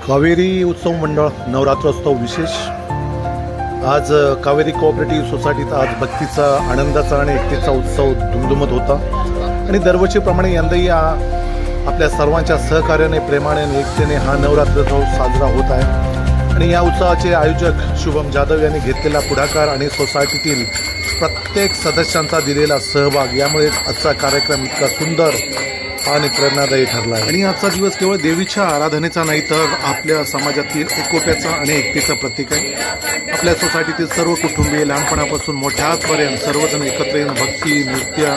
कावेरी उत्सव मंडळ नवरात्रोत्सव विशेष। आज कावेरी कोऑपरेटिव्ह सोसायटीत आज भक्तीचा, आनंदाचा आणि एकतेचा उत्सव दुमदुमत होता आणि दरवर्षीप्रमाणे यंदाही आपल्या सर्वांच्या सहकार्याने, प्रेमाने आणि एकतेने हा नवरात्रोत्सव साजरा होत आहे। आणि या उत्सवाचे आयोजक शुभम जाधव यांनी घेतलेला पुढाकार आणि सोसायटीतील प्रत्येक सदस्यांचा दिलेला सहभाग यामुळे आजचा कार्यक्रम इतका सुंदर आणि प्रेरणादायी ठरला आहे। आणि आजचा दिवस केवळ देवीच्या आराधनेचा नाही तर आपल्या समाजातील एकोप्याचा आणि एकतेचं प्रतीक आहे। आपल्या सोसायटीतील सर्व कुटुंबीय लहानपणापासून मोठ्यापर्यंत सर्वजण एकत्र येऊन भक्ती, नृत्य,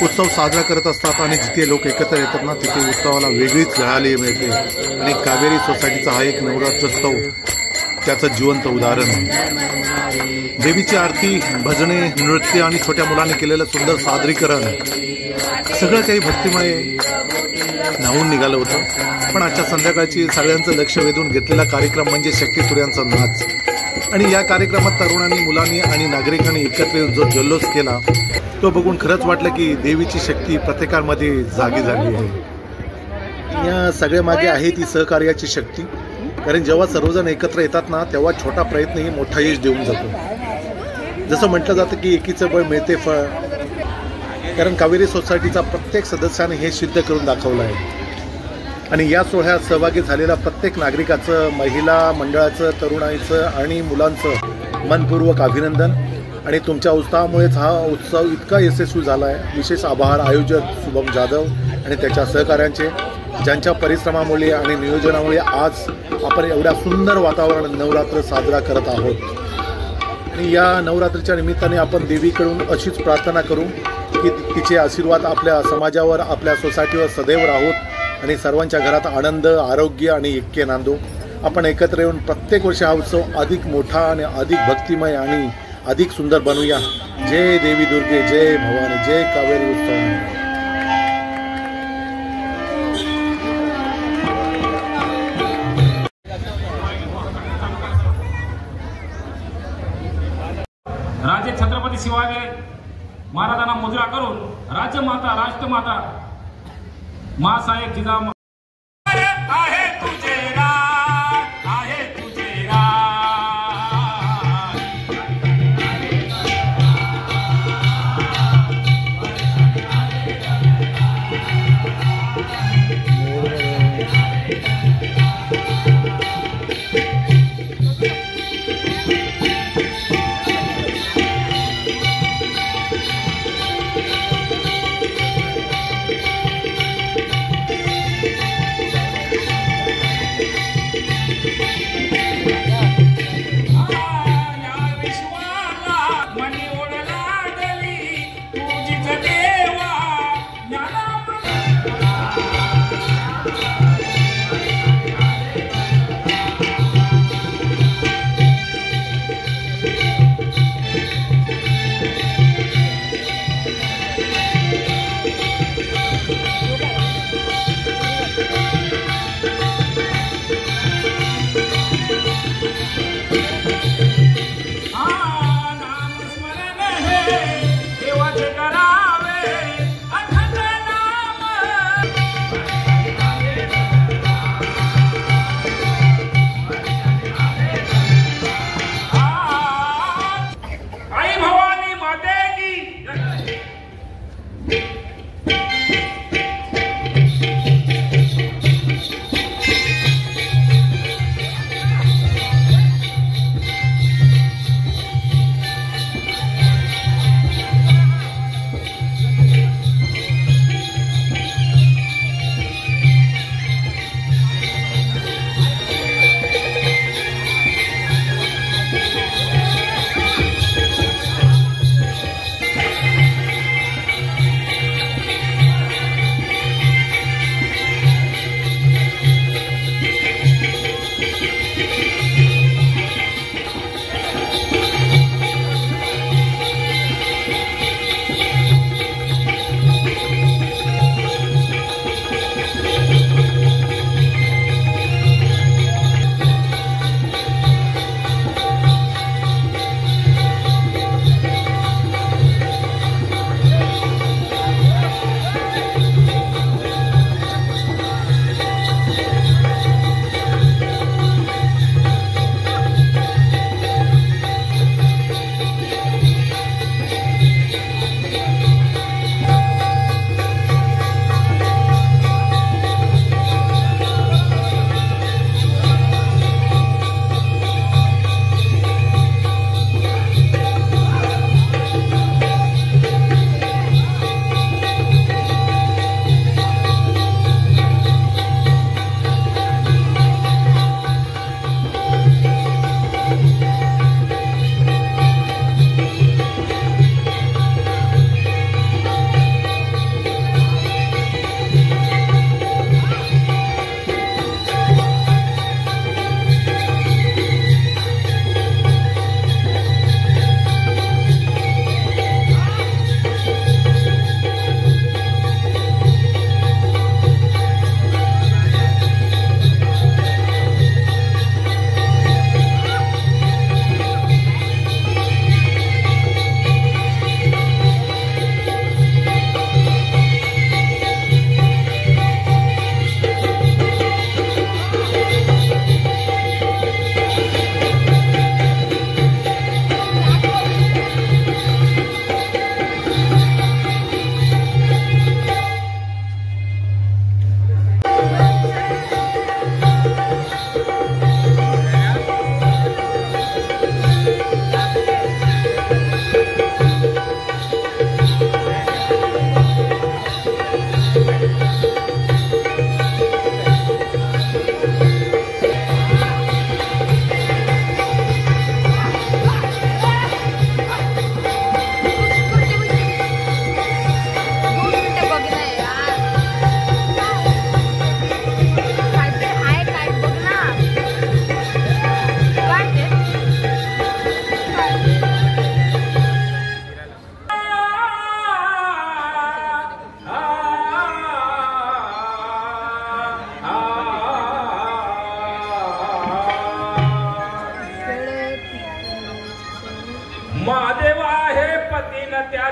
उत्सव साजरा करत असतात आणि जिथे लोक एकत्र येतात ना तिथे उत्सवाला वेगळीच झळाळी मिळते। आणि कावेरी सोसायटीचा हा एक नवरात्रोत्सव त्याचं जिवंत उदाहरण आहे। देवीची आरती, भजने, नृत्य आणि छोट्या मुलांनी केलेलं सुंदर सादरीकरण सगळं काही भक्तिमय न्हावून निघालं होतं। पण आजच्या संध्याकाळची सगळ्यांचं लक्ष वेधून घेतलेला कार्यक्रम म्हणजे शक्ती सूर्यांचा नाच। आणि या कार्यक्रमात तरुणांनी, मुलांनी आणि नागरिकांनी एकत्र येऊन जो जल्लोष केला तो बघून खरंच वाटलं की देवीची शक्ती प्रत्येकामध्ये जागी झाली आहे। या सगळ्या मागे आहे ती सहकार्याची शक्ती, कारण जेव्हा सर्वजण एकत्र येतात ना तेव्हा छोटा प्रयत्नही मोठा यश देऊन जातो। जसं म्हटलं जातं की एकीचं बळ मिळते फळ, कारण कावेरी सोसायटीचा प्रत्येक सदस्याने हे सिद्ध करून दाखवलं आहे। आणि या सोहळ्यात सहभागी झालेल्या प्रत्येक नागरिकाचं, महिला मंडळाचं, तरुणाईचं आणि मुलांचं मनपूर्वक अभिनंदन। आणि तुमच्या उत्साहामुळेच हा उत्सव इतका यशस्वी झाला आहे। विशेष आभार आयोजक शुभम जाधव आणि त्याच्या सहकाऱ्यांचे, ज्यांच्या परिश्रमामुळे आणि नियोजनामुळे आज आपण एवढ्या सुंदर वातावरण नवरात्र साजरा करत आहोत। आणि या नवरात्रीच्या निमित्ताने आपण देवीकडून अशीच प्रार्थना करू की तिचे आशीर्वाद आपल्या समाजावर, आपल्या सोसायटीवर सदैव राहोत आणि सर्वांच्या घरात आनंद, आरोग्य आणि ऐक्य नांदो। आपण एकत्र येऊन प्रत्येक वर्षी हा उत्सव अधिक मोठा आणि अधिक भक्तिमय आणि अधिक सुंदर बनवूया। जय देवी दुर्गे, जय भवानी, जय कावेरी उत्सव। राजे छत्रपती शिवाजी महाराजांना मुजरा करून राज्यमाता, राष्ट्रमाता मासाहेब जिजाऊ आहे तुझे राज, आहे तुझे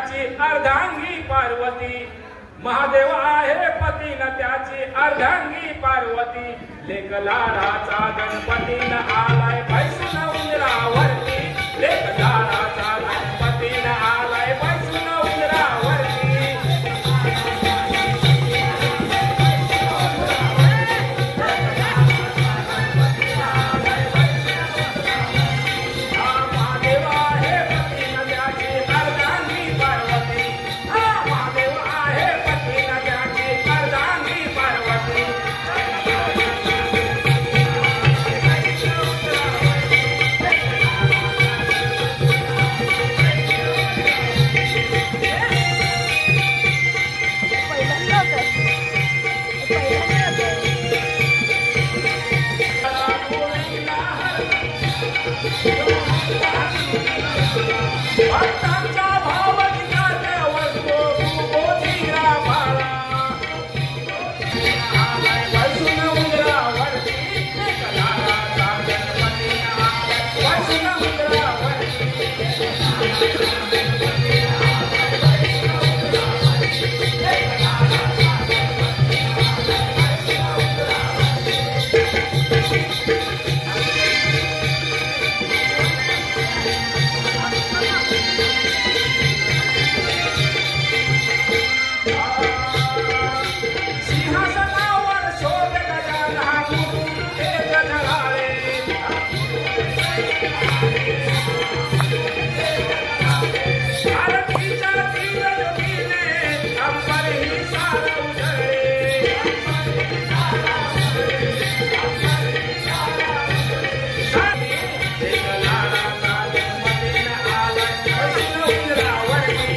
त्याची अर्धांगी पार्वती, महादेव आहे पती न त्याची अर्धांगी पार्वती, लेक लाडाचा गणपती न आलाय बैसून उंदरावरती, लेक लाडाचा गणपती न आलाय बैसून उंदरावरती. भक्तांचा भाव गीताच्या वस्तू बोधीरा बाळा, आलाय बैसून उंदरावरती, लेक लाडाचा गणपती न आलाय बैसून उंदरावरती. सिंहासनावर शोध गजानन हा मुकुट ते जळाळे, आरतीच्या तीन जोडीने अंबर ही सार उजळले. लेक लाडाचा गणपती न आलाय बैसून उंदरावरती,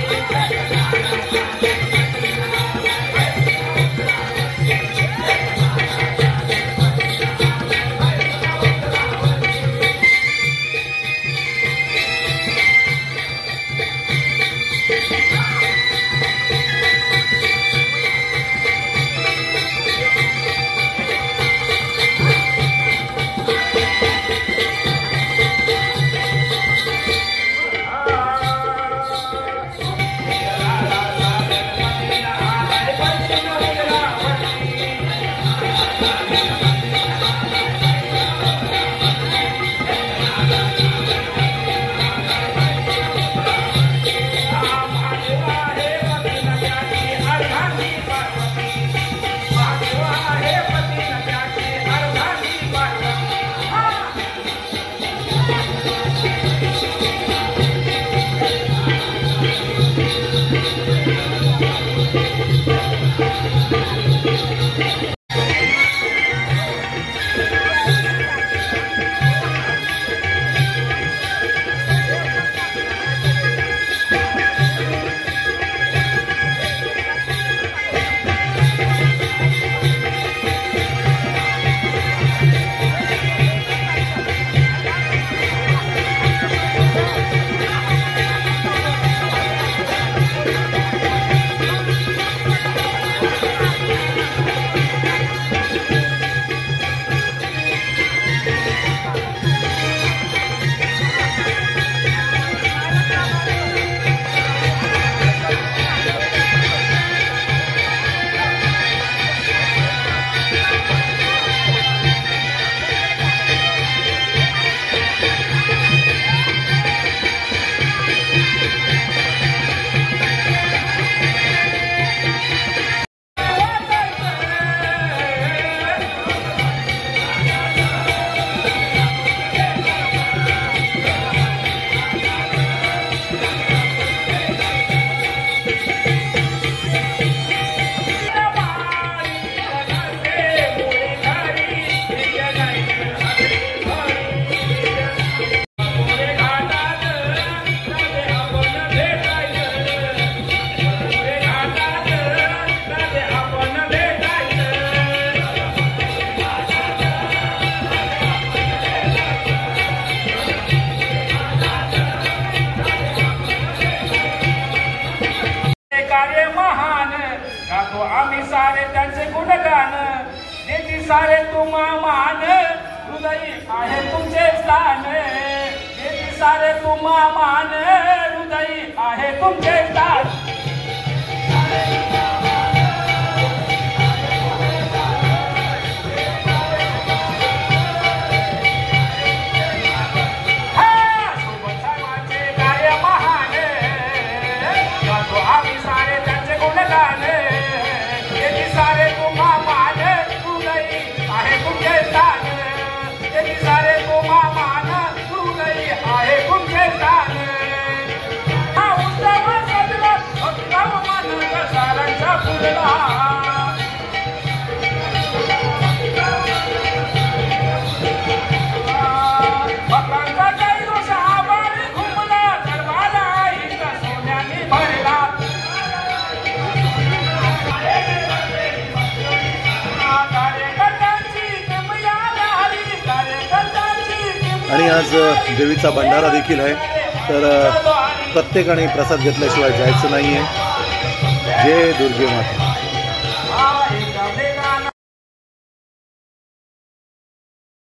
आम्ही सारे त्यांचे गुणगान देती सारे तुम्हा मान हृदयी आहे तुमचे स्थान देती सारे तुम्हा मान दुर्दैवी आहे तुमचे दास. आणि आज देवीचा भंडारा देखील आहे, तर प्रत्येकाने प्रसाद घेतल्याशिवाय जायचं नाही आहे. जय दुर्गे माता.